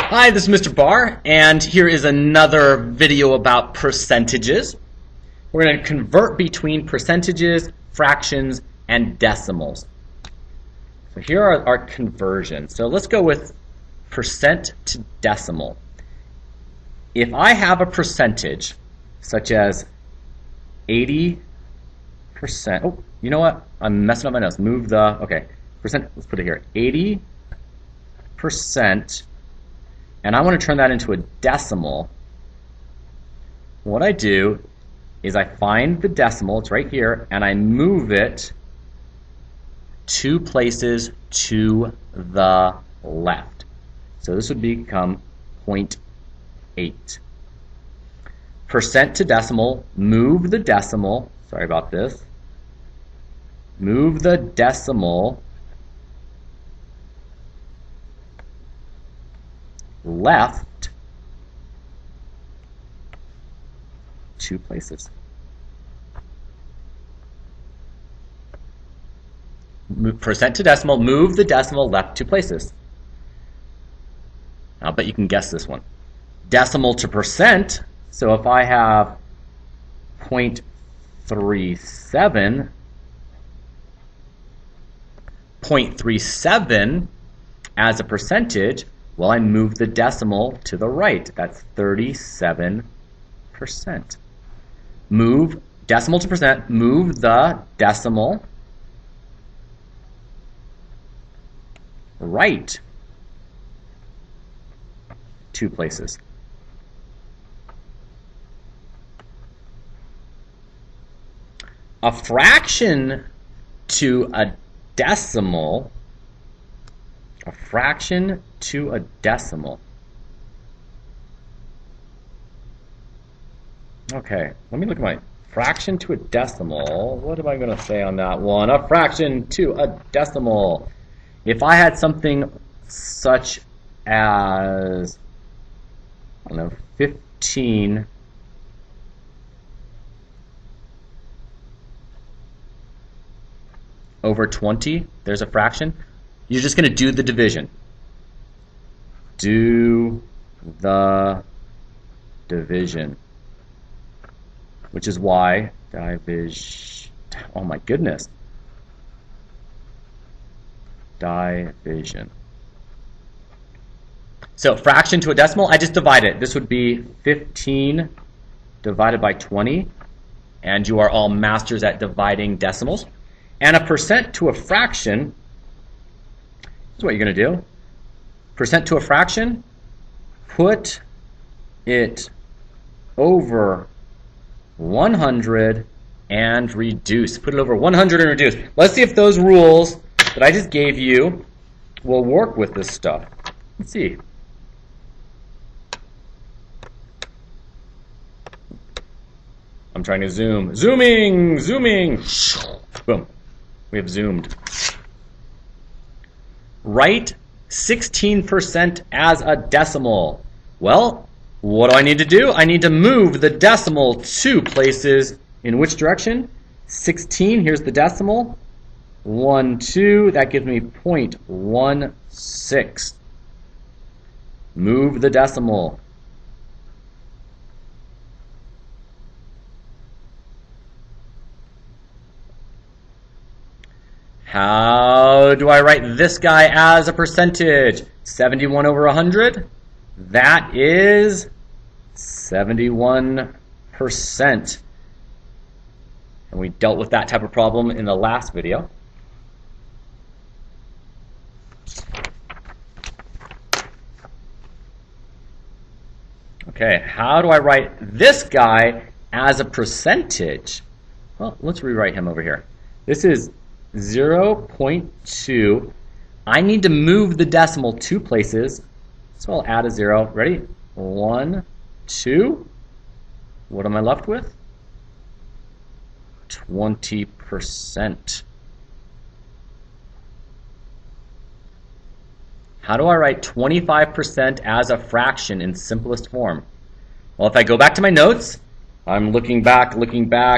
Hi, this is Mr. Barr, and here is another video about percentages. We're going to convert between percentages, fractions, and decimals. So here are our conversions. So let's go with percent to decimal. If I have a percentage, such as 80%, oh, you know what? I'm messing up my notes. Move the, okay, percent, let's put it here, 80%, and I want to turn that into a decimal. What I do is I find the decimal, it's right here, and I move it 2 places to the left. So this would become 0.8. Percent to decimal, move the decimal, sorry about this, move the decimal left 2 places. Percent to decimal, move the decimal left 2 places. I'll bet you can guess this one. Decimal to percent, so if I have 0.37, 0.37 as a percentage, well, I move the decimal to the right. That's 37%. Move decimal to percent, move the decimal right 2 places. A fraction to a decimal, a fraction to a decimal. Okay, let me look at my fraction to a decimal. What am I going to say on that one? A fraction to a decimal. If I had something such as, I don't know, 15 over 20, there's a fraction. You're just going to do the division. Do the division. Which is why division. Oh my goodness. Division. So fraction to a decimal, I just divide it. This would be 15 divided by 20. And you are all masters at dividing decimals. And a percent to a fraction, this is what you're going to do. Percent to a fraction, put it over 100 and reduce. Put it over 100 and reduce. Let's see if those rules that I just gave you will work with this stuff. Let's see. I'm trying to zoom. Zooming! Zooming! Boom. We have zoomed. Write 16% as a decimal. Well, what do I need to do? I need to move the decimal 2 places. In which direction? 16, here's the decimal. 1, 2, that gives me 0.16. Move the decimal. How do I write this guy as a percentage? 71 over 100? That is 71%. And we dealt with that type of problem in the last video. Okay, how do I write this guy as a percentage? Well, let's rewrite him over here. This is 0.2. I need to move the decimal 2 places, so I'll add a 0. Ready? 1, 2. What am I left with? 20%. How do I write 25% as a fraction in simplest form? Well, if I go back to my notes, I'm looking back,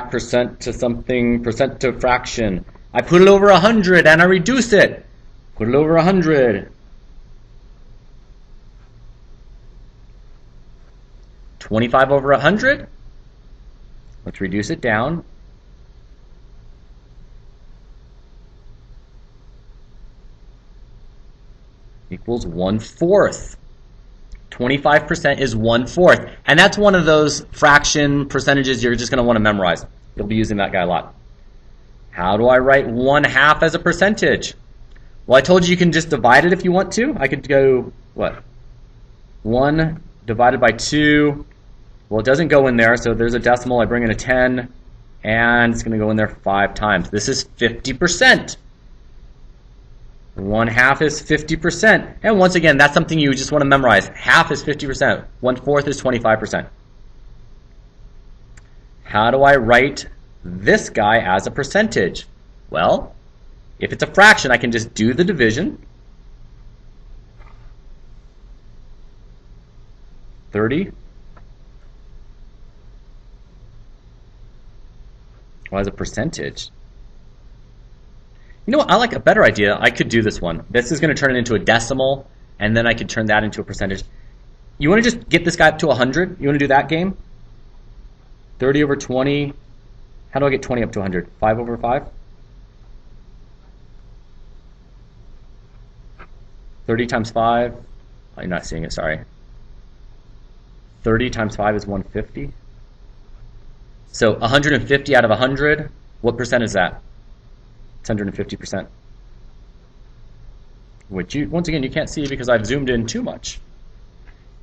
percent to something, percent to fraction. I put it over 100 and I reduce it. Put it over 100. 25 over 100. Let's reduce it down. Equals 1/4. 25% is 1/4. And that's one of those fraction percentages you're just going to want to memorize. You'll be using that guy a lot. How do I write 1/2 as a percentage? Well, I told you can just divide it if you want to. I could go, what? 1 divided by 2. Well, it doesn't go in there, so there's a decimal. I bring in a 10, and it's going to go in there 5 times. This is 50%. 1/2 is 50%. And once again, that's something you just want to memorize. Half is 50%. 1/4 is 25%. How do I write this guy as a percentage? Well, if it's a fraction, I can just do the division. 30. Well, as a percentage. You know what? I like a better idea. I could do this one. This is going to turn it into a decimal, and then I could turn that into a percentage. You want to just get this guy up to 100? You want to do that game? 30 over 20. How do I get 20 up to 100? 5 over 5? 30 times 5. Oh, you're not seeing it, sorry. 30 times 5 is 150. So 150 out of 100, what percent is that? It's 150%. Which, once again, you can't see because I've zoomed in too much.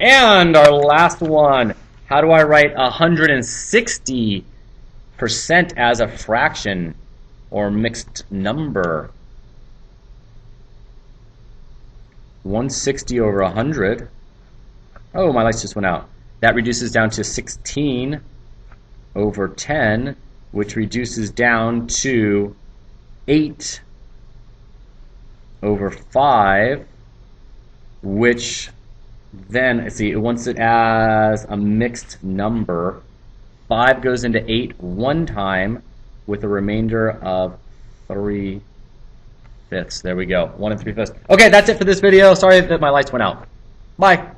And our last one. How do I write 160% as a fraction or mixed number? 160 over 100. Oh, my lights just went out. That reduces down to 16 over 10, which reduces down to 8 over 5, which then, let's see, once it as a mixed number, 5 goes into 8 one time with a remainder of 3/5. There we go, 1 3/5. Okay, that's it for this video. Sorry that my lights went out. Bye.